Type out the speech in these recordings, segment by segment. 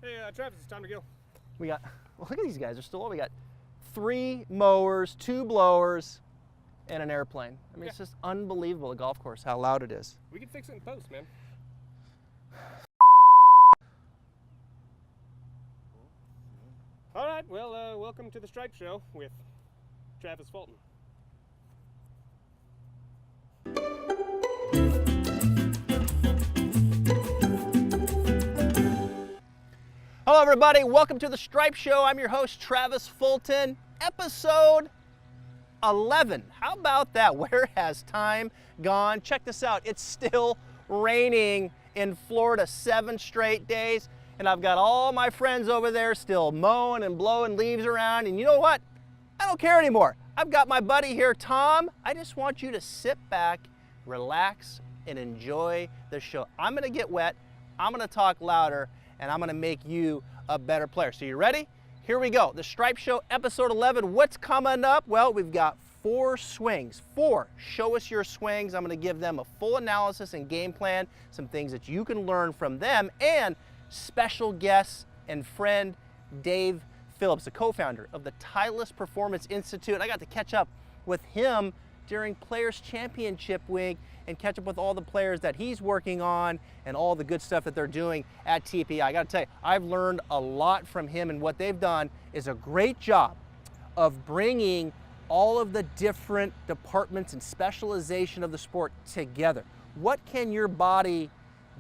Hey, Travis, it's time to go. We got, well, look at these guys, they're still, we got 3 mowers, 2 blowers, and an airplane. I mean, It's just unbelievable, the golf course, how loud it is. We can fix it in post, man. All right, well, welcome to the Stripe Show with Travis Fulton. Hello everybody, welcome to the Stripe Show. I'm your host, Travis Fulton, episode 11. How about that? Where has time gone? Check this out, it's still raining in Florida 7 straight days, and I've got all my friends over there still mowing and blowing leaves around, and you know what? I don't care anymore. I've got my buddy here, Tom. I just want you to sit back, relax, and enjoy the show. I'm gonna get wet, I'm gonna talk louder, and I'm gonna make you a better player. So you ready? Here we go. The Stripe Show, episode 11. What's coming up? Well, we've got 4 swings. 4. Show us your swings. I'm gonna give them a full analysis and game plan, some things that you can learn from them, and special guest and friend Dave Phillips, the co-founder of the Titleist Performance Institute. I got to catch up with him during Players Championship week and catch up with all the players that he's working on and all the good stuff that they're doing at TPI. I gotta tell you, I've learned a lot from him, and what they've done is a great job of bringing all of the different departments and specialization of the sport together. What can your body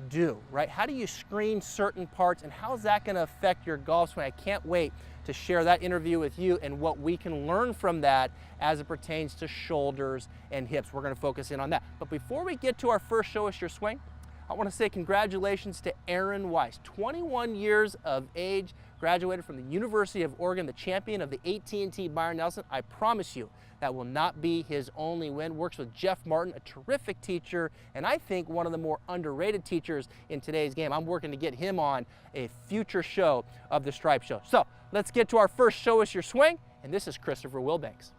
do, right? How do you screen certain parts, and how's that gonna affect your golf swing? I can't wait to share that interview with you and what we can learn from that as it pertains to shoulders and hips. We're gonna focus in on that. But before we get to our first Show Us Your Swing, I wanna say congratulations to Aaron Weiss, 21 years of age, graduated from the University of Oregon, the champion of the AT&T Byron Nelson. I promise you, that will not be his only win. Works with Jeff Martin, a terrific teacher, and I think one of the more underrated teachers in today's game. I'm working to get him on a future show of the Stripe Show. So let's get to our first Show Us Your Swing, and this is Christopher Wilbanks.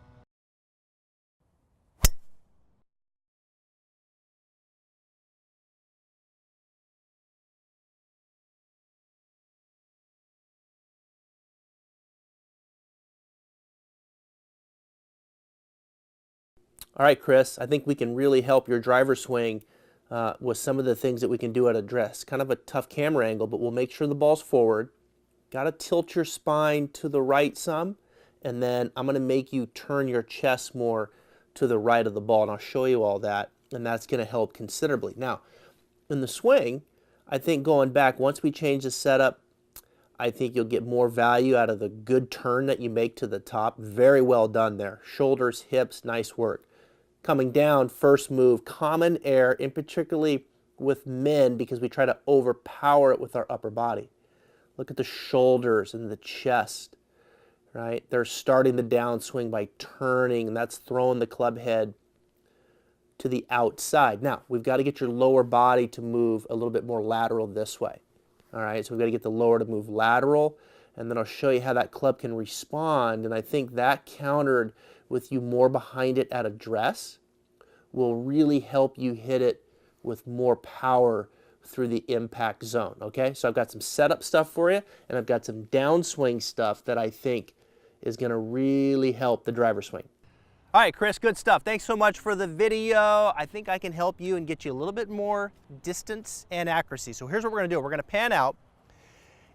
All right, Chris, I think we can really help your driver swing with some of the things that we can do at address. Kind of a tough camera angle, but we'll make sure the ball's forward. Got to tilt your spine to the right some, and then I'm going to make you turn your chest more to the right of the ball, and I'll show you all that, and that's going to help considerably. Now, in the swing, I think going back, once we change the setup, I think you'll get more value out of the good turn that you make to the top. Very well done there. Shoulders, hips, nice work. Coming down, first move, common error, in particularly with men, because we try to overpower it with our upper body. Look at the shoulders and the chest, right? They're starting the downswing by turning, and that's throwing the club head to the outside. Now, we've got to get your lower body to move a little bit more lateral this way. All right, so we've got to get the lower to move lateral, and then I'll show you how that club can respond, and I think that countered with you more behind it at address will really help you hit it with more power through the impact zone, okay? So I've got some setup stuff for you, and I've got some downswing stuff that I think is gonna really help the driver swing. All right, Chris, good stuff. Thanks so much for the video. I think I can help you and get you a little bit more distance and accuracy. So here's what we're gonna do. We're gonna pan out,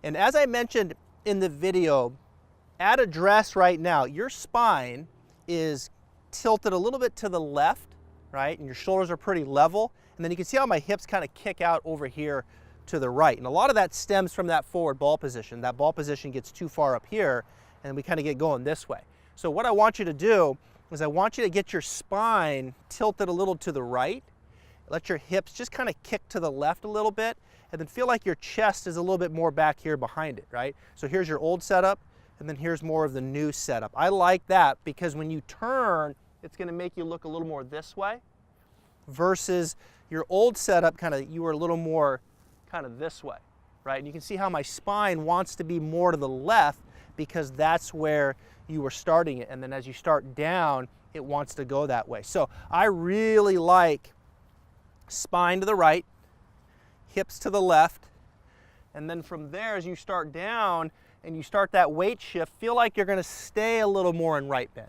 and as I mentioned in the video, at address right now, your spine is tilted a little bit to the left, right? And your shoulders are pretty level. And then you can see how my hips kind of kick out over here to the right. And a lot of that stems from that forward ball position. That ball position gets too far up here, and we kind of get going this way. So what I want you to do is I want you to get your spine tilted a little to the right. Let your hips just kind of kick to the left a little bit, and then feel like your chest is a little bit more back here behind it, right? So here's your old setup, and then here's more of the new setup. I like that because when you turn, it's gonna make you look a little more this way versus your old setup, you were a little more kind of this way, right? And you can see how my spine wants to be more to the left because that's where you were starting it. And then as you start down, it wants to go that way. So I really like spine to the right, hips to the left, And then from there, as you start down and you start that weight shift, feel like you're going to stay a little more in right bend.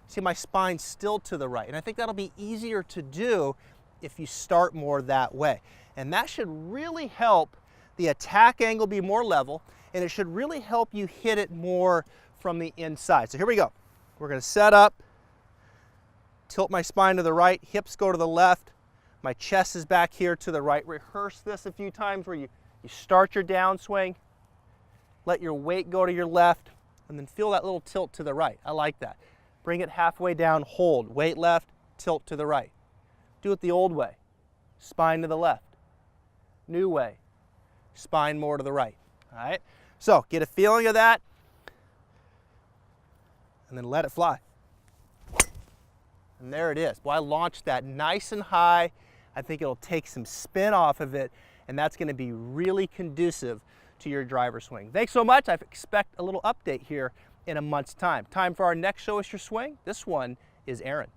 See, my spine's still to the right. And I think that'll be easier to do if you start more that way. And that should really help the attack angle be more level, and it should really help you hit it more from the inside. So here we go. We're going to set up, tilt my spine to the right, hips go to the left, my chest is back here to the right. Rehearse this a few times where you start your downswing, let your weight go to your left, and then feel that little tilt to the right. I like that. Bring it halfway down, hold, weight left, tilt to the right. Do it the old way, spine to the left. New way, spine more to the right. All right, so get a feeling of that, and then let it fly. And there it is. Boy, I launched that nice and high. I think it'll take some spin off of it, and that's going to be really conducive to your driver swing. Thanks so much. I expect a little update here in a month's time. Time for our next Show Us Your Swing. This one is Aaron.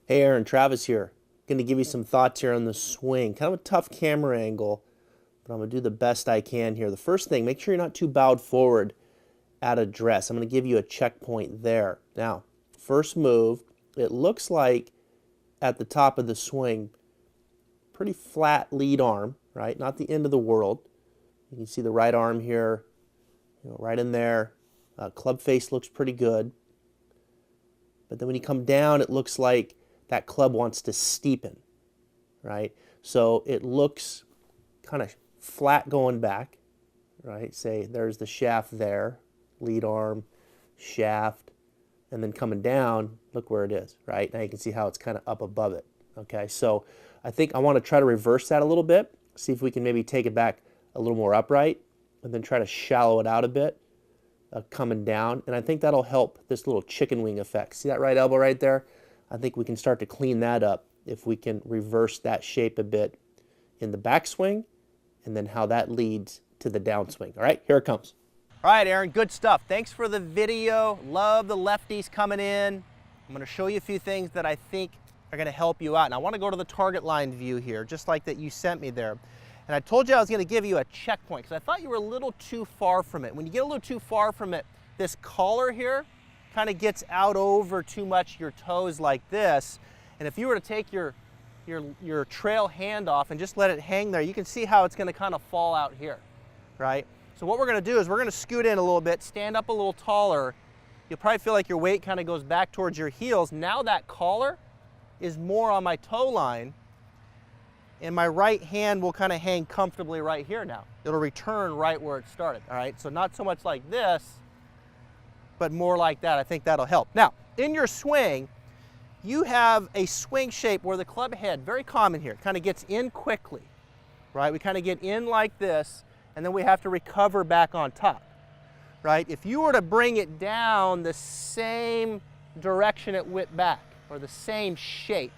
Hey Aaron, Travis here. Going to give you some thoughts here on the swing. Kind of a tough camera angle, but I'm going to do the best I can here. The first thing, make sure you're not too bowed forward at address. I'm going to give you a checkpoint there. Now, first move, it looks like at the top of the swing, pretty flat lead arm, right? Not the end of the world. You can see the right arm here, right in there. Club face looks pretty good. But then when you come down, it looks like that club wants to steepen, right? So it looks kind of flat going back, right? Say there's the shaft there, lead arm, shaft, and then coming down, look where it is, right? Now you can see how it's kind of up above it, okay? So I think I want to try to reverse that a little bit, see if we can maybe take it back a little more upright, and then try to shallow it out a bit, coming down, and I think that'll help this little chicken wing effect. See that right elbow right there? I think we can start to clean that up if we can reverse that shape a bit in the backswing, and then how that leads to the downswing. All right, here it comes. All right, Aaron, good stuff. Thanks for the video. Love the lefties coming in. I'm gonna show you a few things that I think are gonna help you out. And I wanna go to the target line view here, just like that you sent me there. And I told you I was gonna give you a checkpoint, because I thought you were a little too far from it. When you get a little too far from it, this collar here kind of gets out over too much your toes like this. And if you were to take your trail hand off and just let it hang there, you can see how it's gonna kind of fall out here, right? So what we're gonna do is we're gonna scoot in a little bit, stand up a little taller. You'll probably feel like your weight kind of goes back towards your heels. Now that collar is more on my toe line, and my right hand will kind of hang comfortably right here now. It'll return right where it started, all right? So not so much like this, but more like that. I think that'll help. Now, in your swing, you have a swing shape where the club head, very common here, kind of gets in quickly, right? We kind of get in like this, and then we have to recover back on top, right? If you were to bring it down the same direction it went back, or the same shape,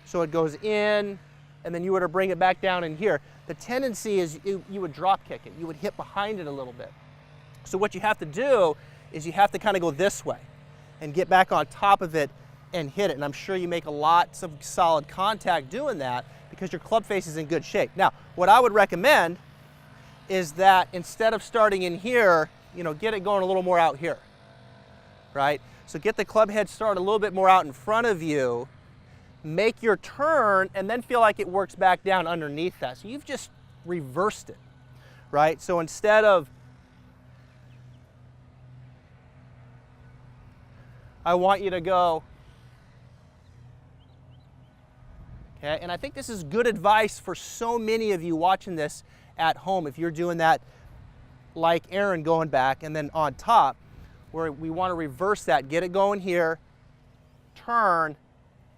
so it goes in, and then you were to bring it back down in here, the tendency is you would drop kick it. You would hit behind it a little bit. So what you have to do is you have to kind of go this way and get back on top of it and hit it. And I'm sure you make lots of solid contact doing that because your club face is in good shape. Now, what I would recommend is that instead of starting in here, get it going a little more out here, right? So get the club head started a little bit more out in front of you, make your turn, and then feel like it works back down underneath that. So you've just reversed it, right? So instead of, I want you to go, okay? And I think this is good advice for so many of you watching this at home. If you're doing that like Aaron, going back and then on top, where we want to reverse that, get it going here, turn,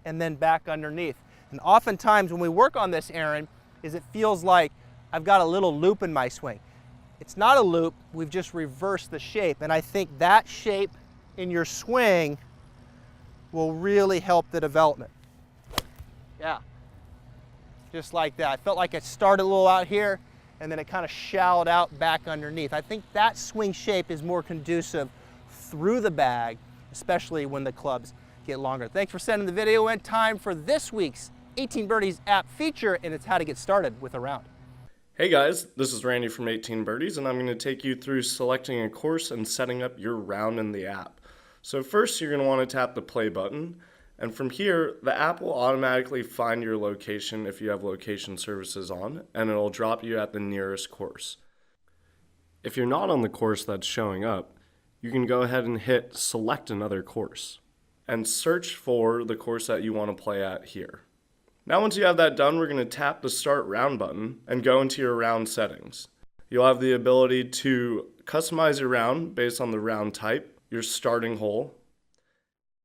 and then back underneath. And oftentimes when we work on this, Aaron, is it feels like I've got a little loop in my swing. It's not a loop, we've just reversed the shape. And I think that shape in your swing will really help the development. Yeah, just like that. I felt like it started a little out here, and then it kind of shallowed out back underneath. I think that swing shape is more conducive through the bag, especially when the clubs get longer. Thanks for sending the video in. Time for this week's 18 Birdies app feature, and it's how to get started with a round. Hey guys, this is Randy from 18 Birdies, and I'm going to take you through selecting a course and setting up your round in the app. So first, you're going to want to tap the play button, and from here, the app will automatically find your location if you have location services on, and it'll drop you at the nearest course. If you're not on the course that's showing up, you can go ahead and hit select another course and search for the course that you want to play at here. Now once you have that done, we're going to tap the start round button and go into your round settings. You'll have the ability to customize your round based on the round type, your starting hole,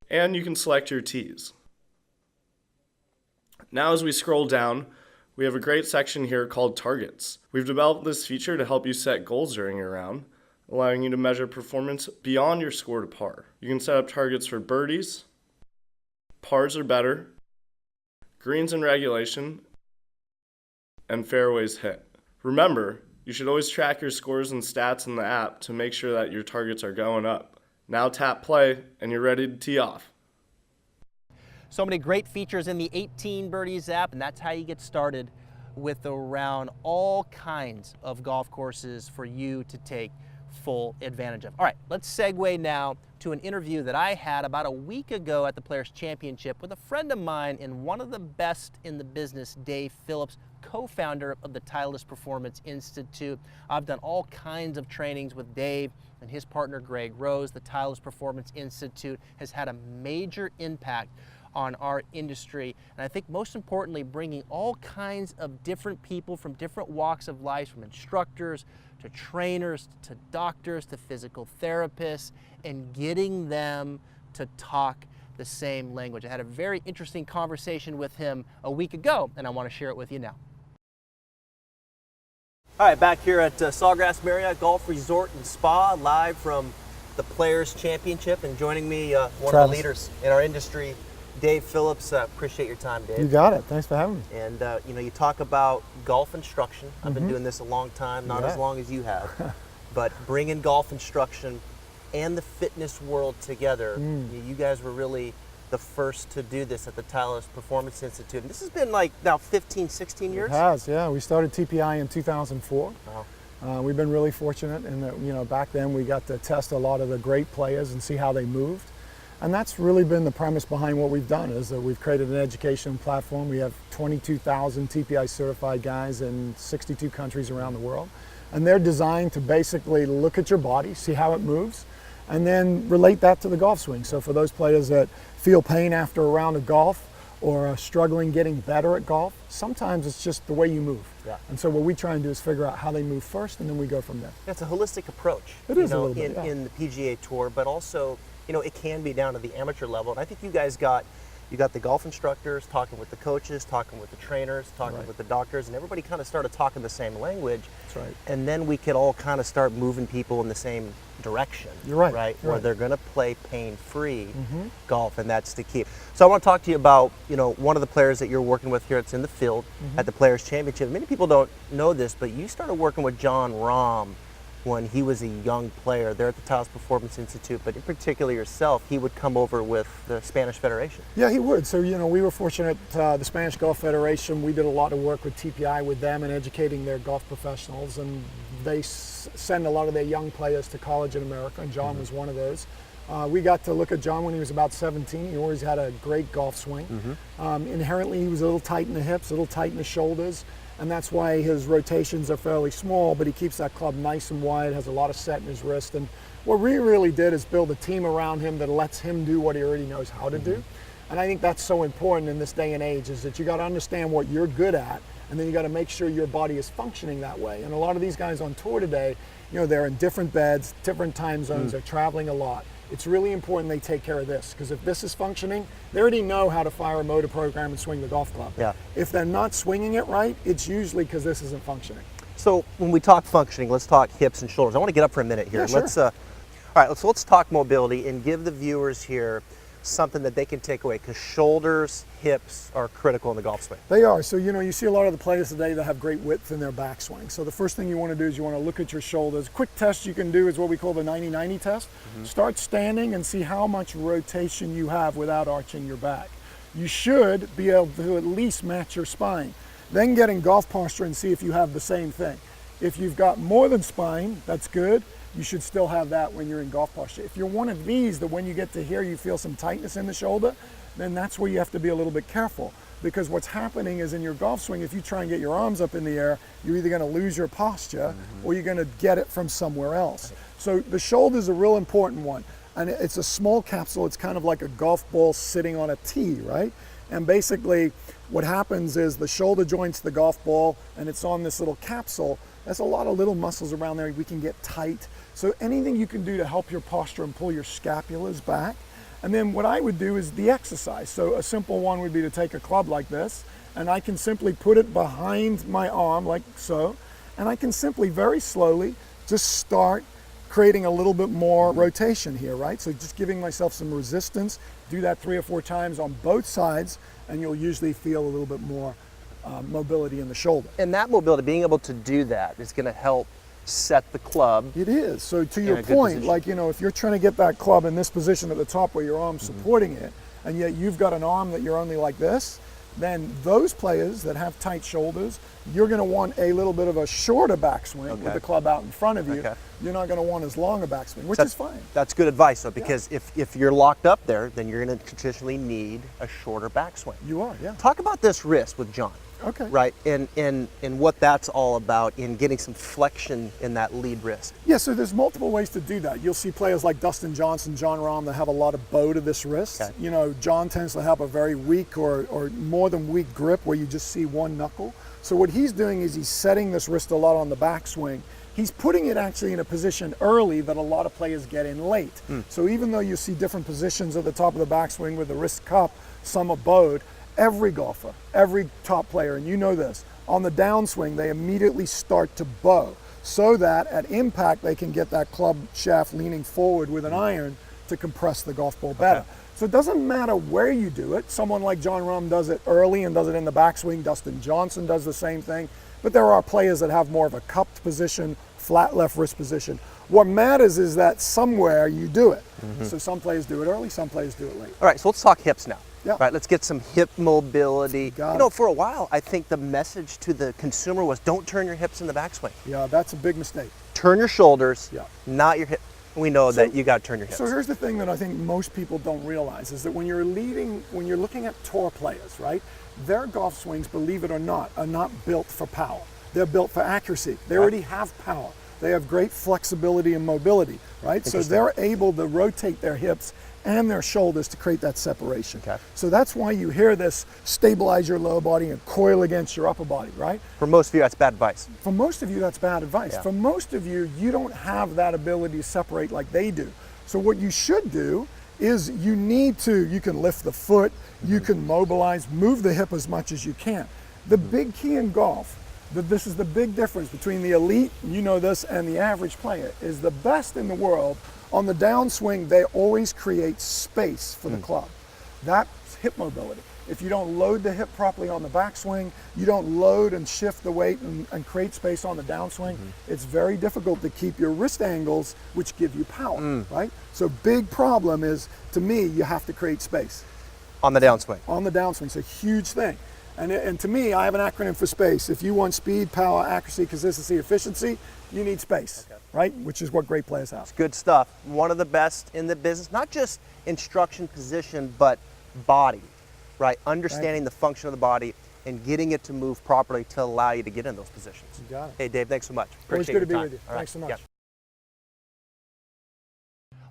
and you can select your tees. Now as we scroll down, we have a great section here called targets. We've developed this feature to help you set goals during your round, allowing you to measure performance beyond your score to par. You can set up targets for birdies, pars or better, greens in regulation, and fairways hit. Remember, you should always track your scores and stats in the app to make sure that your targets are going up. Now tap play and you're ready to tee off. So many great features in the 18 Birdies app, and that's how you get started with a round. All kinds of golf courses for you to take full advantage of. All right, let's segue now to an interview that I had about a week ago at the Players Championship with a friend of mine and one of the best in the business, Dave Phillips, co-founder of the Titleist Performance Institute. I've done all kinds of trainings with Dave and his partner, Greg Rose. The Titleist Performance Institute has had a major impact on our industry, and I think most importantly, bringing all kinds of different people from different walks of life, from instructors to trainers to doctors to physical therapists, and getting them to talk the same language. I had a very interesting conversation with him a week ago, and I want to share it with you now. All right, back here at Sawgrass Marriott Golf Resort and Spa, live from the Players Championship, and joining me, one of the leaders in our industry, Dave Phillips. Appreciate your time, Dave. You got it. Thanks for having me. And you know, you talk about golf instruction. I've been doing this a long time, not as long as you have, but bringing golf instruction and the fitness world together. You guys were really the first to do this at the Titleist Performance Institute. And this has been like now 15, 16 years? It has, yeah. We started TPI in 2004. Wow. We've been really fortunate in that, you know, back then we got to test a lot of the great players and see how they moved. And that's really been the premise behind what we've done, is that we've created an education platform. We have 22,000 TPI certified guys in 62 countries around the world. And they're designed to basically look at your body, see how it moves, and then relate that to the golf swing. So for those players that feel pain after a round of golf or are struggling getting better at golf, sometimes it's just the way you move. Yeah. And so what we try and do is figure out how they move first, and then we go from there. It's a holistic approach. It is a little bit, yeah. In the PGA Tour, but also, you know, it can be down to the amateur level. And I think you guys got the golf instructors talking with the coaches, talking with the trainers, talking with the doctors, and everybody kind of started talking the same language. That's right. And then we could all kind of start moving people in the same direction. You're right. Right? You're Where right. they're going to play pain-free golf, and that's the key. So I want to talk to you about, you know, one of the players that you're working with here. It's in the field at the Players Championship. Many people don't know this, but you started working with John Rahm when he was a young player there at the Titleist Performance Institute, but in particular yourself, he would come over with the Spanish Federation. Yeah, he would. So, you know, we were fortunate, the Spanish Golf Federation, we did a lot of work with TPI with them and educating their golf professionals, and they send a lot of their young players to college in America, and John was one of those. We got to look at John when he was about 17. He always had a great golf swing. Inherently, he was a little tight in the hips, a little tight in the shoulders, and that's why his rotations are fairly small, but he keeps that club nice and wide, has a lot of set in his wrist. And what we really did is build a team around him that lets him do what he already knows how to do. And I think that's so important in this day and age, is that you got to understand what you're good at, and then you got to make sure your body is functioning that way. And a lot of these guys on tour today, you know, they're in different beds, different time zones, they're traveling a lot. It's really important they take care of this, because if this is functioning, they already know how to fire a motor program and swing the golf club. Yeah. If they're not swinging it right, it's usually because this isn't functioning. So when we talk functioning, let's talk hips and shoulders. I want to get up for a minute here. Yeah, sure. Let's talk mobility and give the viewers here something that they can take away? Because shoulders, hips are critical in the golf swing. They are. So, you know, you see a lot of the players today that have great width in their backswing. So the first thing you want to do is you want to look at your shoulders. Quick test you can do is what we call the 90-90 test. Start standing and see how much rotation you have without arching your back. You should be able to at least match your spine. Then get in golf posture and see if you have the same thing. If you've got more than spine, that's good. You should still have that when you're in golf posture. If you're one of these that when you get to here you feel some tightness in the shoulder, then that's where you have to be a little bit careful, because what's happening is in your golf swing, if you try and get your arms up in the air, you're either going to lose your posture or you're going to get it from somewhere else. So the shoulder is a real important one, and it's a small capsule. It's kind of like a golf ball sitting on a tee, right? And basically what happens is the shoulder joints the golf ball and it's on this little capsule. There's a lot of little muscles around there we can get tight. So anything you can do to help your posture and pull your scapulas back. And then what I would do is the exercise. So a simple one would be to take a club like this, and I can simply put it behind my arm like so, and I can simply very slowly just start creating a little bit more rotation here, right? So just giving myself some resistance, do that 3 or 4 times on both sides, and you'll usually feel a little bit more mobility in the shoulder. And that mobility, being able to do that is going to help set the club. It is. So to your a good point, position. like, you know, if you're trying to get that club in this position at the top where your arm's supporting it, and yet you've got an arm that you're only like this, then those players that have tight shoulders, you're going to want a little bit of a shorter backswing with the club out in front of you. Okay. You're not going to want as long a backswing, which That's is fine. That's good advice, though, because if you're locked up there, then you're going to traditionally need a shorter backswing. You are, yeah. Talk about this wrist with John. Okay. Right, and what that's all about in getting some flexion in that lead wrist. Yeah, so there's multiple ways to do that. You'll see players like Dustin Johnson, Jon Rahm that have a lot of bow to this wrist. Okay. You know, John tends to have a very weak or more than weak grip where you just see one knuckle. So what he's doing is he's setting this wrist a lot on the backswing. He's putting it actually in a position early that a lot of players get in late. So even though you see different positions at the top of the backswing with the wrist cup, some are bowed, every golfer, every top player, and you know this, on the downswing, they immediately start to bow so that at impact, they can get that club shaft leaning forward with an iron to compress the golf ball better. So it doesn't matter where you do it. Someone like Jon Rahm does it early and does it in the backswing. Dustin Johnson does the same thing. But there are players that have more of a cupped position, flat left wrist position. What matters is that somewhere you do it. So some players do it early, some players do it late. All right, so let's talk hips now. Yeah. Right, let's get some hip mobility. Got You know, it. for a while, I think the message to the consumer was don't turn your hips in the backswing. Yeah, that's a big mistake. Turn your shoulders, Yeah. not your hip. We know that you got to turn your hips. So here's the thing that I think most people don't realize is that when you're looking at tour players, right, their golf swings, believe it or not, are not built for power. They're built for accuracy. They already have power. They have great flexibility and mobility, right? So they're able to rotate their hips and their shoulders to create that separation. Okay. So that's why you hear this stabilize your lower body and coil against your upper body, right? For most of you, that's bad advice. For most of you, that's bad advice. Yeah. For most of you, you don't have that ability to separate like they do. So what you should do is you can lift the foot, you can mobilize, move the hip as much as you can. The big key in golf, this is the big difference between the elite, you know this, and the average player, is the best in the world. On the downswing, they always create space for the club. That's hip mobility. If you don't load the hip properly on the backswing, you don't load and shift the weight and create space on the downswing, it's very difficult to keep your wrist angles, which give you power, right? So big problem is, to me, you have to create space. On the downswing. On the downswing, it's a huge thing. And to me, I have an acronym for space. If you want speed, power, accuracy, consistency, efficiency, you need space, right? Which is what great players have. Good stuff. One of the best in the business, not just instruction, position, but body, right? Understanding the function of the body and getting it to move properly to allow you to get in those positions. You got it. Hey, Dave, thanks so much. Always Appreciate good to be your with you. time. All right. Thanks so much. Yeah.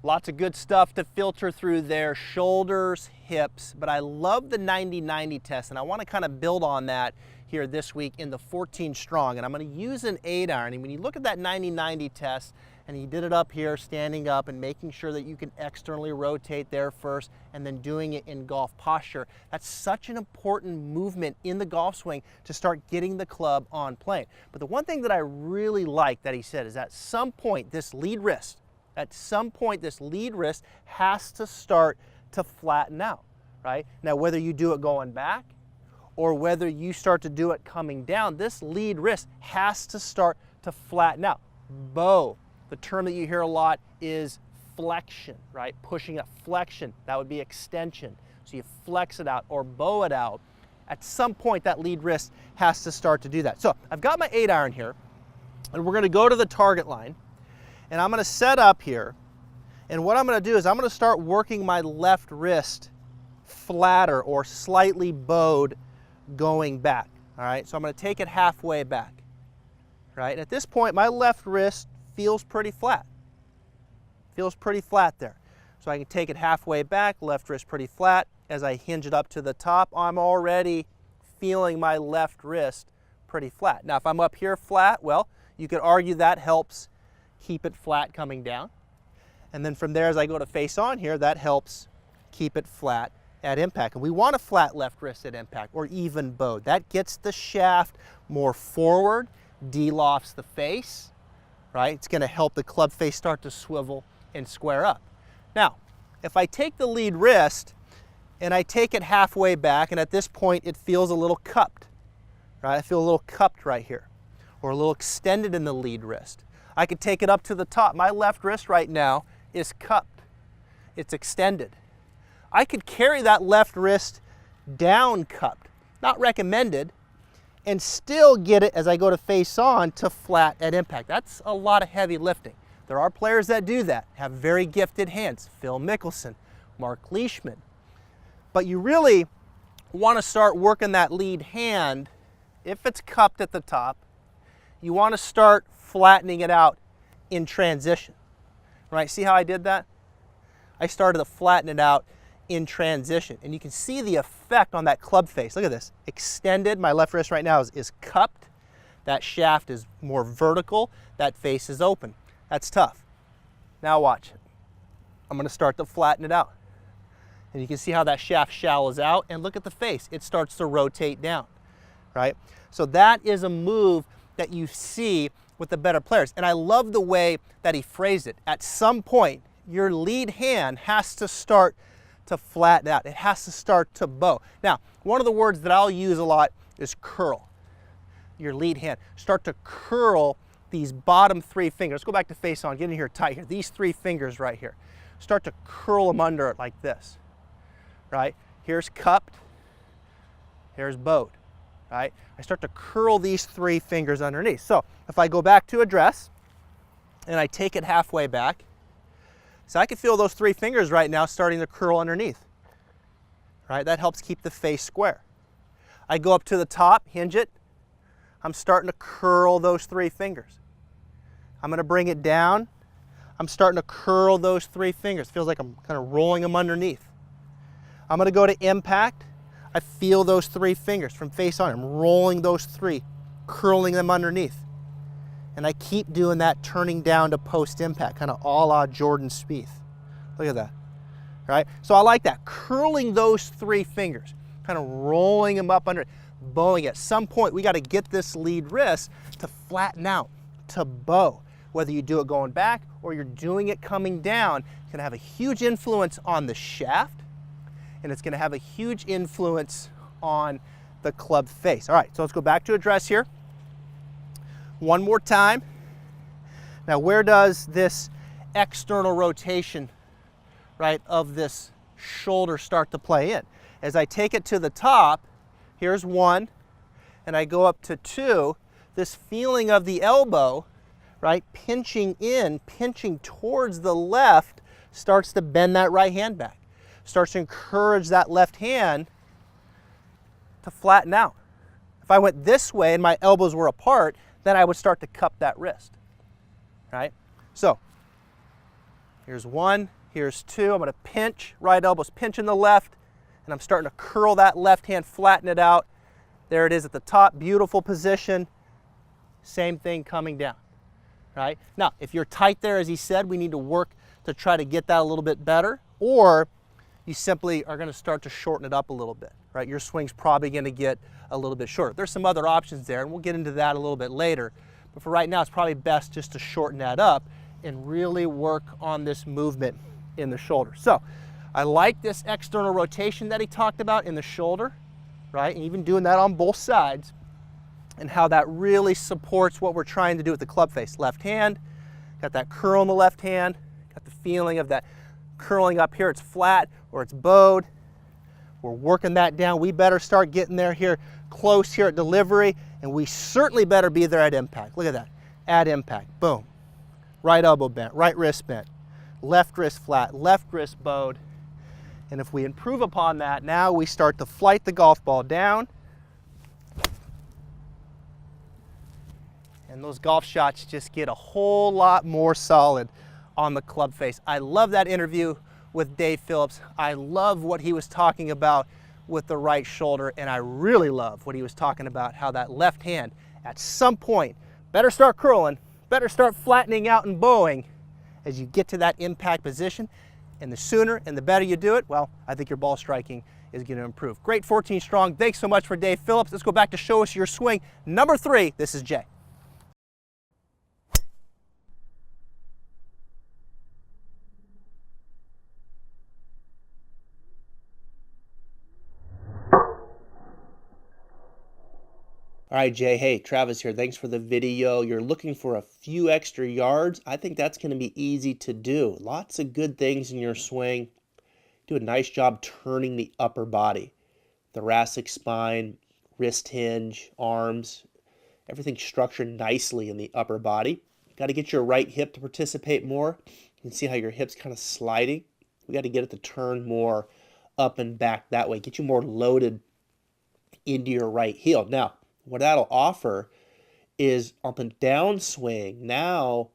Lots of good stuff to filter through there, shoulders, hips, but I love the 90-90 test, and I want to kind of build on that here this week in the 14 strong, and I'm going to use an 8-iron. And when you look at that 90-90 test, and he did it up here, standing up and making sure that you can externally rotate there first, and then doing it in golf posture. That's such an important movement in the golf swing to start getting the club on plane. But the one thing that I really like that he said is at some point, this lead wrist has to start to flatten out, right? Now, whether you do it going back or whether you start to do it coming down, this lead wrist has to start to flatten out. Bow, the term that you hear a lot is flexion, right? Pushing up, flexion, that would be extension. So you flex it out or bow it out. At some point, that lead wrist has to start to do that. So I've got my 8-iron here, and we're gonna go to the target line, and I'm gonna set up here, and what I'm gonna do is I'm gonna start working my left wrist flatter or slightly bowed going back, all right? So I'm gonna take it halfway back, right? And at this point, my left wrist feels pretty flat. Feels pretty flat there. So I can take it halfway back, left wrist pretty flat. As I hinge it up to the top, I'm already feeling my left wrist pretty flat. Now, if I'm up here flat, well, you could argue that helps keep it flat coming down. And then from there, as I go to face on here, that helps keep it flat at impact. And we want a flat left wrist at impact or even bowed. That gets the shaft more forward, de-lofts the face, right? It's gonna help the club face start to swivel and square up. Now, if I take the lead wrist and I take it halfway back, and at this point it feels a little cupped, right? I feel a little cupped right here, or a little extended in the lead wrist. I could take it up to the top. My left wrist right now is cupped. It's extended. I could carry that left wrist down cupped, not recommended, and still get it as I go to face on to flat at impact. That's a lot of heavy lifting. There are players that do that, have very gifted hands. Phil Mickelson, Mark Leishman. But you really want to start working that lead hand. If it's cupped at the top, you want to start flattening it out in transition, right? See how I did that? I started to flatten it out in transition, and you can see the effect on that club face. Look at this, extended. My left wrist right now is cupped. That shaft is more vertical. That face is open. That's tough. Now watch. I'm going to start to flatten it out. And you can see how that shaft shallows out, and look at the face. It starts to rotate down, right? So that is a move that you see with the better players. And I love the way that he phrased it. At some point, your lead hand has to start to flatten out. It has to start to bow. Now, one of the words that I'll use a lot is curl. Your lead hand. Start to curl these bottom 3 fingers. Let's go back to face on. Get in here tight here. These 3 fingers right here. Start to curl them under it like this, right? Here's cupped. Here's bowed, right? I start to curl these 3 fingers underneath. So if I go back to address and I take it halfway back, so I can feel those 3 fingers right now starting to curl underneath, right? That helps keep the face square. I go up to the top, hinge it. I'm starting to curl those 3 fingers. I'm going to bring it down. I'm starting to curl those 3 fingers. Feels like I'm kind of rolling them underneath. I'm going to go to impact. I feel those 3 fingers from face on. I'm rolling those 3, curling them underneath. And I keep doing that, turning down to post impact, kind of a la Jordan Spieth. Look at that, right? So I like that, curling those 3 fingers, kind of rolling them up under, bowing. At some point, we got to get this lead wrist to flatten out, to bow. Whether you do it going back or you're doing it coming down, it's going to have a huge influence on the shaft, and it's going to have a huge influence on the club face. All right, so let's go back to address here. One more time. Now, where does this external rotation, right, of this shoulder start to play in? As I take it to the top, here's 1, and I go up to 2, this feeling of the elbow, right, pinching in, pinching towards the left, starts to bend that right hand back, starts to encourage that left hand to flatten out. If I went this way and my elbows were apart, then I would start to cup that wrist, right? So here's 1, here's 2. I'm going to pinch, right elbow's pinching the left, and I'm starting to curl that left hand, flatten it out. There it is at the top, beautiful position. Same thing coming down, right? Now, if you're tight there, as he said, we need to work to try to get that a little bit better, or you simply are going to start to shorten it up a little bit, right? Your swing's probably going to get a little bit shorter. There's some other options there, and we'll get into that a little bit later. But for right now, it's probably best just to shorten that up and really work on this movement in the shoulder. So I like this external rotation that he talked about in the shoulder, right? And even doing that on both sides, and how that really supports what we're trying to do with the club face. Left hand, got that curl in the left hand, got the feeling of that curling up here. It's flat or it's bowed. We're working that down. We better start getting there here, close here at delivery, and we certainly better be there at impact. Look at that, at impact, boom. Right elbow bent, right wrist bent, left wrist flat, left wrist bowed. And if we improve upon that, now we start to flight the golf ball down. And those golf shots just get a whole lot more solid on the club face. I love that interview with Dave Phillips. I love what he was talking about with the right shoulder, and I really love what he was talking about, how that left hand at some point better start curling, better start flattening out and bowing as you get to that impact position. And the sooner and the better you do it, well, I think your ball striking is going to improve. Great 14 strong. Thanks so much for Dave Phillips. Let's go back to Show Us Your Swing. Number 3, this is Jay. All right, Jay. Hey, Travis here. Thanks for the video. You're looking for a few extra yards. I think that's going to be easy to do. Lots of good things in your swing. Do a nice job turning the upper body. Thoracic spine, wrist hinge, arms, everything structured nicely in the upper body. Got to get your right hip to participate more. You can see how your hip's kind of sliding. We got to get it to turn more up and back that way. Get you more loaded into your right heel. Now, what that'll offer is on the downswing, now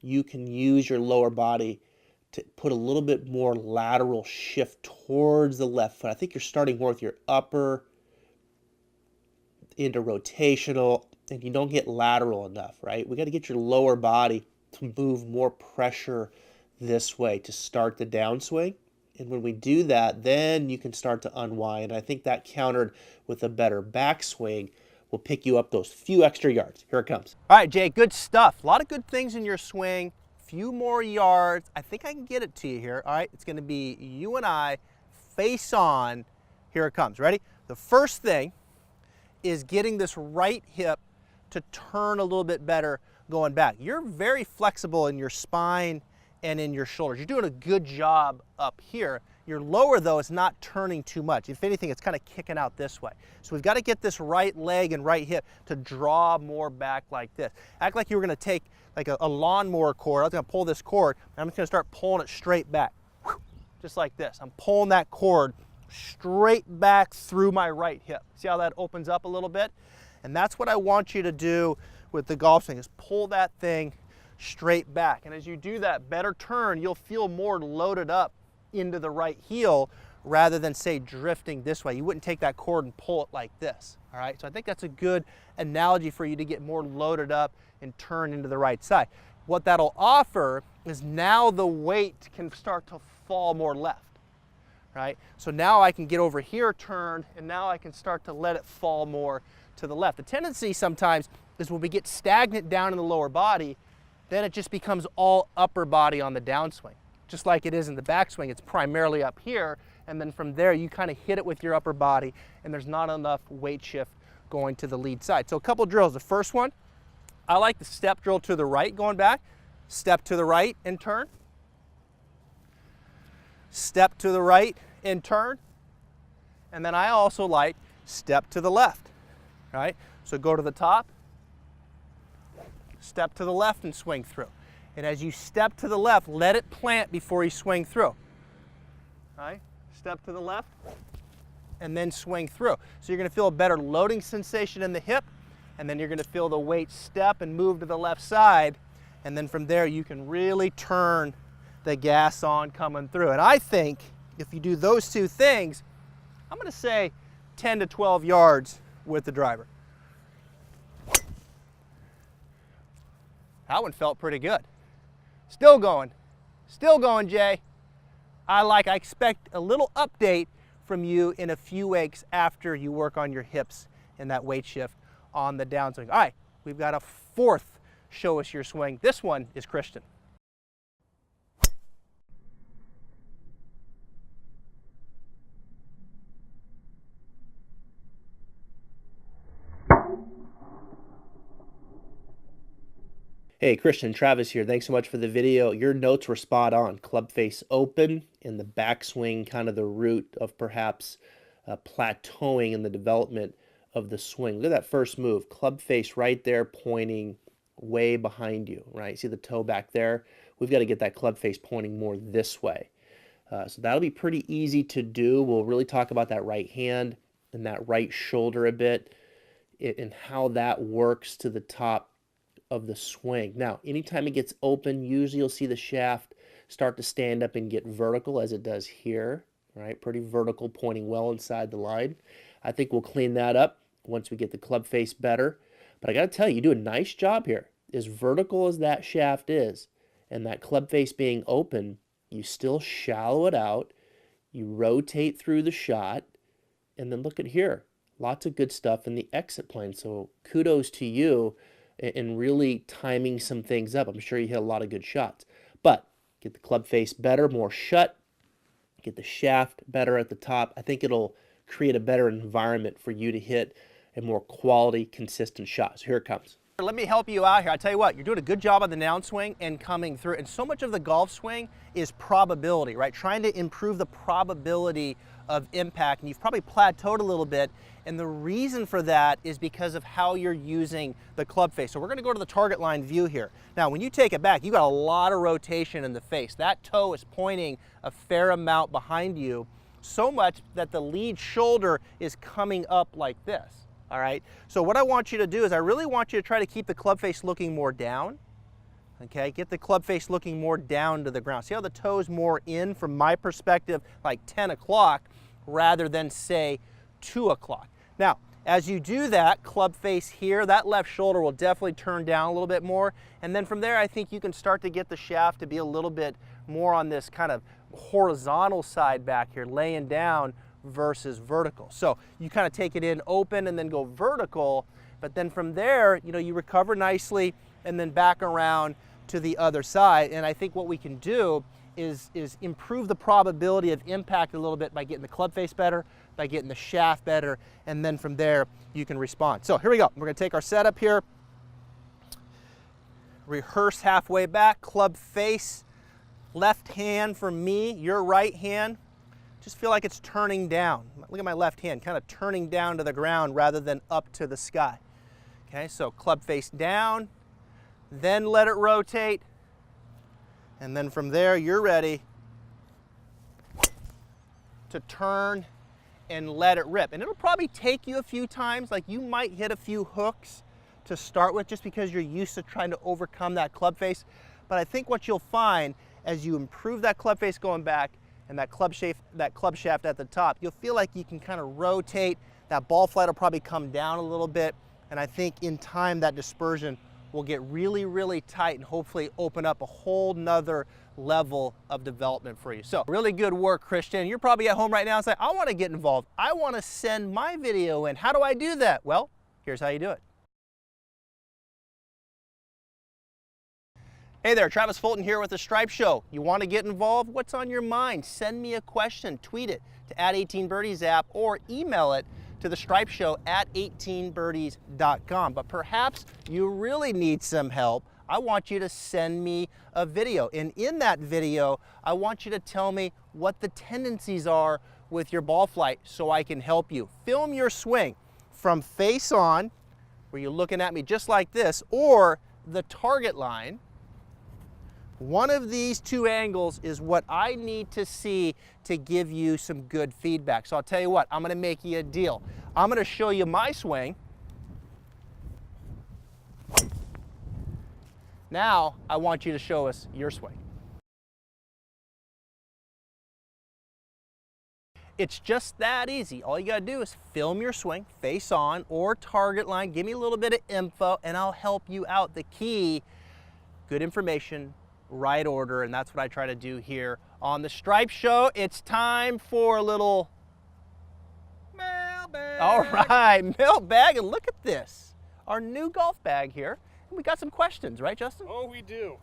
you can use your lower body to put a little bit more lateral shift towards the left foot. I think you're starting more with your upper into rotational, and you don't get lateral enough, right? We got to get your lower body to move more pressure this way to start the downswing. And when we do that, then you can start to unwind. I think that countered with a better backswing will pick you up those few extra yards. Here it comes. All right, Jay, good stuff. A lot of good things in your swing. Few more yards. I think I can get it to you here. All right, it's going to be you and I face on. Here it comes. Ready? The first thing is getting this right hip to turn a little bit better going back. You're very flexible in your spine and in your shoulders. You're doing a good job up here. Your lower, though, is not turning too much. If anything, it's kind of kicking out this way. So we've got to get this right leg and right hip to draw more back like this. Act like you were going to take like a lawnmower cord. I was going to pull this cord, and I'm just going to start pulling it straight back. Just like this. I'm pulling that cord straight back through my right hip. See how that opens up a little bit? And that's what I want you to do with the golf swing, is pull that thing straight back. And as you do that better turn, you'll feel more loaded up into the right heel rather than, say, drifting this way. You wouldn't take that cord and pull it like this. All right, so I think that's a good analogy for you to get more loaded up and turn into the right side. What that'll offer is now the weight can start to fall more left, right? So now I can get over here, turn, and now I can start to let it fall more to the left. The tendency sometimes is when we get stagnant down in the lower body, then it just becomes all upper body on the downswing. Just like it is in the backswing, it's primarily up here, and then from there you kind of hit it with your upper body, and there's not enough weight shift going to the lead side. So a couple drills. The first one, I like the step drill to the right going back. Step to the right and turn. Step to the right and turn. And then I also like step to the left, right? So go to the top, step to the left and swing through. And as you step to the left, let it plant before you swing through. All right? Step to the left and then swing through. So you're going to feel a better loading sensation in the hip, and then you're going to feel the weight step and move to the left side, and then from there you can really turn the gas on coming through. And I think if you do those two things, I'm going to say 10 to 12 yards with the driver. That one felt pretty good. Still going, Jay. I expect a little update from you in a few weeks after you work on your hips and that weight shift on the downswing. All right, we've got a fourth Show Us Your Swing. This one is Christian. Hey, Christian, Travis here. Thanks so much for the video. Your notes were spot on. Club face open and the backswing kind of the root of perhaps plateauing in the development of the swing. Look at that first move. Club face right there pointing way behind you, right? See the toe back there? We've got to get that club face pointing more this way. So that'll be pretty easy to do. We'll really talk about that right hand and that right shoulder a bit and how that works to the top of the swing. Now, anytime it gets open, usually you'll see the shaft start to stand up and get vertical as it does here, right? Pretty vertical, pointing well inside the line. I think we'll clean that up once we get the club face better. But I got to tell you, you do a nice job here. As vertical as that shaft is and that club face being open, you still shallow it out, you rotate through the shot, and then look at here. Lots of good stuff in the exit plane. So kudos to you in really timing some things up. I'm sure you hit a lot of good shots. But get the club face better, more shut, get the shaft better at the top. I think it'll create a better environment for you to hit a more quality, consistent shot. So here it comes. Let me help you out here. I tell you what, you're doing a good job on the downswing and coming through. And so much of the golf swing is probability, right? Trying to improve the probability of impact. And you've probably plateaued a little bit. And the reason for that is because of how you're using the club face. So we're going to go to the target line view here. Now, when you take it back, you got a lot of rotation in the face. That toe is pointing a fair amount behind you, so much that the lead shoulder is coming up like this. All right, so what I want you to do is I really want you to try to keep the club face looking more down. Okay, get the club face looking more down to the ground. See how the toe's more in, from my perspective, like 10 o'clock rather than say 2 o'clock. Now, as you do that, club face here, that left shoulder will definitely turn down a little bit more. And then from there, I think you can start to get the shaft to be a little bit more on this kind of horizontal side back here, laying down versus vertical. So you kind of take it in open and then go vertical, but then from there, you know, you recover nicely and then back around to the other side. And I think what we can do is improve the probability of impact a little bit by getting the club face better, by getting the shaft better, and then from there you can respond. So here we go. We're going to take our setup here, rehearse halfway back, club face, left hand for me, your right hand. Just feel like it's turning down. Look at my left hand, kind of turning down to the ground rather than up to the sky. Okay, so club face down, then let it rotate, and then from there you're ready to turn and let it rip. And it'll probably take you a few times, like you might hit a few hooks to start with just because you're used to trying to overcome that club face. But I think what you'll find as you improve that club face going back and that club shaft at the top, you'll feel like you can kind of rotate. That ball flight will probably come down a little bit. And I think in time that dispersion will get really, really tight and hopefully open up a whole nother level of development for you. So really good work, Christian. You're probably at home right now and saying, I want to get involved. I want to send my video in. How do I do that? Well, here's how you do it. Hey there, Travis Fulton here with The Stripe Show. You want to get involved? What's on your mind? Send me a question, tweet it to @18Birdies app or email it to thestripeshow@18birdies.com. But perhaps you really need some help. I want you to send me a video. And in that video, I want you to tell me what the tendencies are with your ball flight so I can help you. Film your swing from face on, where you're looking at me just like this, or the target line. One of these two angles is what I need to see to give you some good feedback. So I'll tell you what, I'm going to make you a deal. I'm going to show you my swing. Now I want you to show us your swing. It's just that easy. All you got to do is film your swing, face on or target line. Give me a little bit of info and I'll help you out. The key, good information, right order, and that's what I try to do here on The Stripe Show. It's time for a little mailbag. All right, mailbag, and look at this. Our new golf bag here. We got some questions, right, Justin? Oh, we do.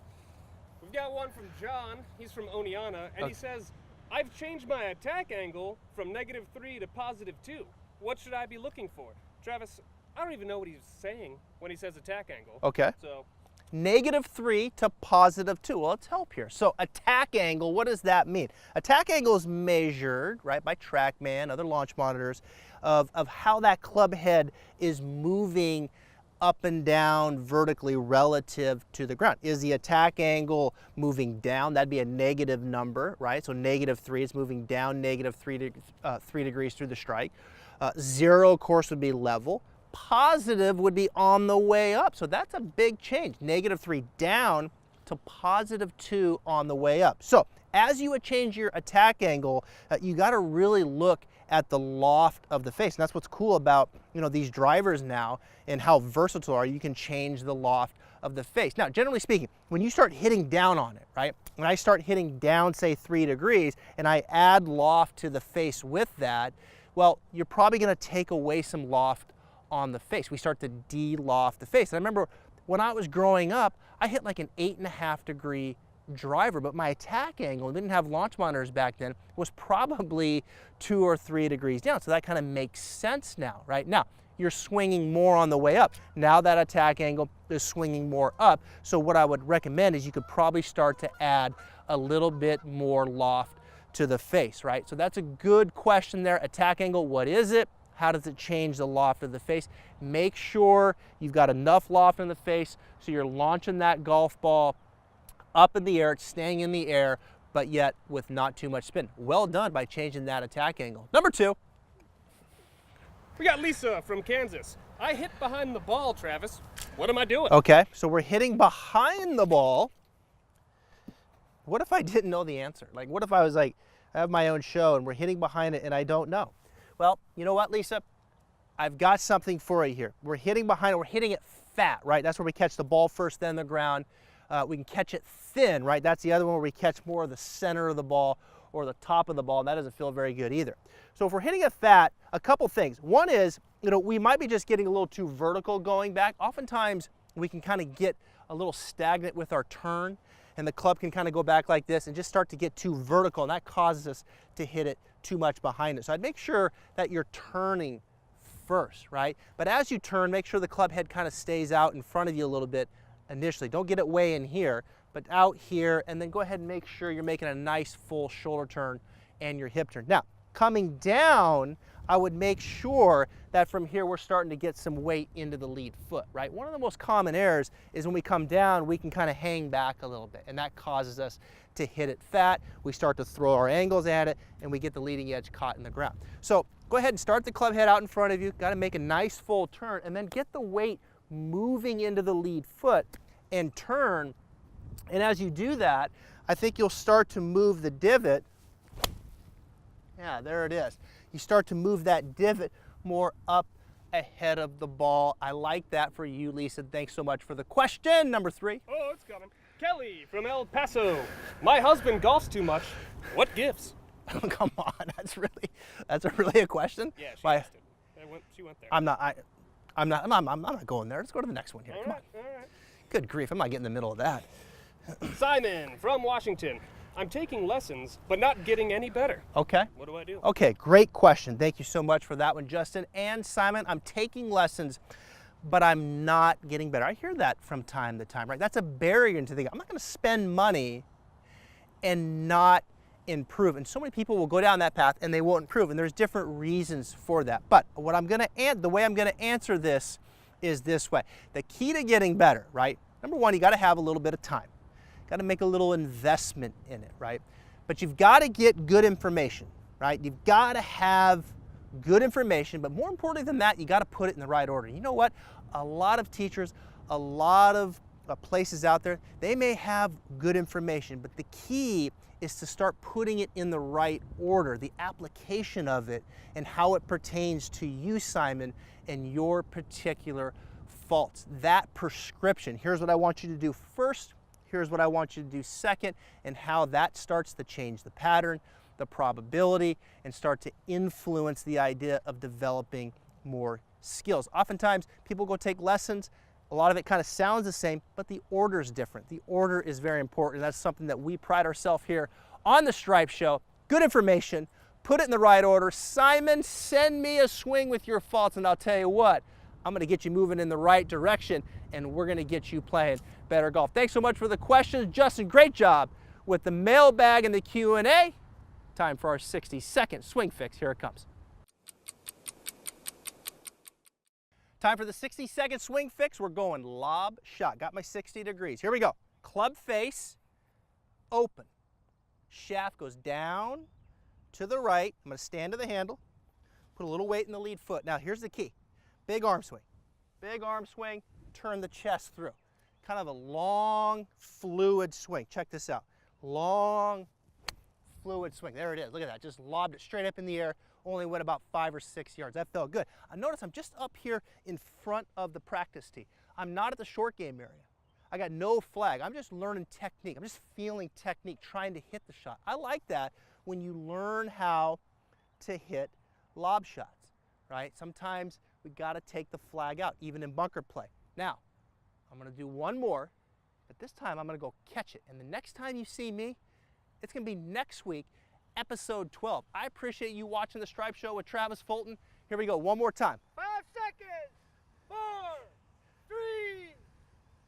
We've got one from John. He's from Oneonta, and he says, I've changed my attack angle from -3 to +2. What should I be looking for? Travis, I don't even know what he's saying when he says attack angle. Okay. So -3 to +2. Well, let's help here. So attack angle, what does that mean? Attack angle is measured, right, by TrackMan, other launch monitors, of how that club head is moving up and down vertically relative to the ground. Is the attack angle moving down? That'd be a negative number, right? So -3 is moving down -3 degrees through the strike. 0, of course, would be level. Positive would be on the way up. So that's a big change. -3 down to +2 on the way up. So as you would change your attack angle, you got to really look at the loft of the face. And that's what's cool about, you know, these drivers now and how versatile are. You can change the loft of the face. Now, generally speaking, when you start hitting down on it, right? When I start hitting down, say 3 degrees, and I add loft to the face with that, well, you're probably going to take away some loft on the face. We start to de-loft the face. And I remember when I was growing up, I hit like an 8.5 degree driver, but my attack angle, didn't have launch monitors back then, was probably 2 or 3 degrees down. So that kind of makes sense now, right? Now, you're swinging more on the way up. Now that attack angle is swinging more up. So what I would recommend is you could probably start to add a little bit more loft to the face, right? So that's a good question there. Attack angle, what is it? How does it change the loft of the face? Make sure you've got enough loft in the face so you're launching that golf ball up in the air, it's staying in the air, but yet with not too much spin. Well done by changing that attack angle. Number 2. We got Lisa from Kansas. I hit behind the ball, Travis. What am I doing? Okay, so we're hitting behind the ball. What if I didn't know the answer? Like, what if I was like, I have my own show and we're hitting behind it and I don't know? Well, you know what, Lisa? I've got something for you here. We're hitting behind it, we're hitting it fat, right? That's where we catch the ball first, then the ground. We can catch it thin, right? That's the other one where we catch more of the center of the ball or the top of the ball, and that doesn't feel very good either. So if we're hitting it fat, a couple things. One is, you know, we might be just getting a little too vertical going back. Oftentimes, we can kind of get a little stagnant with our turn, and the club can kind of go back like this and just start to get too vertical, and that causes us to hit it too much behind it. So I'd make sure that you're turning first, right? But as you turn, make sure the club head kind of stays out in front of you a little bit initially. Don't get it way in here, but out here, and then go ahead and make sure you're making a nice full shoulder turn and your hip turn. Now, coming down, I would make sure that from here we're starting to get some weight into the lead foot, right? One of the most common errors is when we come down, we can kind of hang back a little bit, and that causes us to hit it fat. We start to throw our angles at it, and we get the leading edge caught in the ground. So go ahead and start the club head out in front of you. Got to make a nice full turn, and then get the weight moving into the lead foot and turn. And as you do that, I think you'll start to move the divot. Yeah, there it is. You start to move that divot more up ahead of the ball. I like that for you, Lisa. Thanks so much for the question. Number 3. Oh, it's coming. Kelly from El Paso. My husband golfs too much. What gives? Oh, come on, that's really a question. Yeah, she My, asked it. She went there. I'm not going there. Let's go to the next one here. All Come right, on. all right. Good grief, I'm not getting in the middle of that. Simon from Washington. I'm taking lessons, but not getting any better. Okay. What do I do? Okay, great question. Thank you so much for that one, Justin and Simon. I'm taking lessons, but I'm not getting better. I hear that from time to time, right? That's a barrier into the. I'm not going to spend money and not improve. And so many people will go down that path and they won't improve. And there's different reasons for that. But what I'm going to the way I'm going to answer this is this way. The key to getting better, right? Number one, you got to have a little bit of time. Got to make a little investment in it, right? But you've got to get good information, right? You've got to have good information, but more importantly than that, you got to put it in the right order. You know what? A lot of teachers, a lot of places out there, they may have good information, but the key is to start putting it in the right order, the application of it and how it pertains to you, Simon, and your particular faults. That prescription, here's what I want you to do first, here's what I want you to do second, and how that starts to change the pattern, the probability, and start to influence the idea of developing more skills. Oftentimes, people go take lessons, a lot of it kind of sounds the same, but the order is different. The order is very important. That's something that we pride ourselves here on the Stripe Show. Good information, put it in the right order. Simon, send me a swing with your faults, and I'll tell you what, I'm going to get you moving in the right direction, and we're going to get you playing better golf. Thanks so much for the questions. Justin, great job with the mailbag and the Q&A. Time for our 60-second swing fix. Here it comes. Time for the 60-second swing fix. We're going lob shot. Got my 60 degrees. Here we go. Club face, open. Shaft goes down to the right. I'm going to stand to the handle. Put a little weight in the lead foot. Now here's the key. Big arm swing. Big arm swing. Turn the chest through. Kind of a long, fluid swing. Check this out. Long, fluid swing. There it is. Look at that. Just lobbed it straight up in the air. Only went about 5 or 6 yards. That felt good. I notice I'm just up here in front of the practice tee. I'm not at the short game area. I got no flag. I'm just learning technique. I'm just feeling technique, trying to hit the shot. I like that when you learn how to hit lob shots, right? Sometimes we got to take the flag out, even in bunker play. Now, I'm going to do one more, but this time I'm going to go catch it. And the next time you see me, it's going to be next week, episode 12. I appreciate you watching the Stripe Show with Travis Fulton. Here we go, one more time. 5 seconds. 4, 3,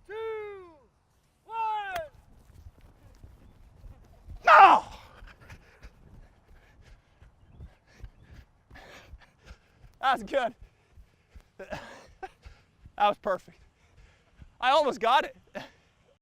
2, 1. No! That was good. That was perfect. I almost got it.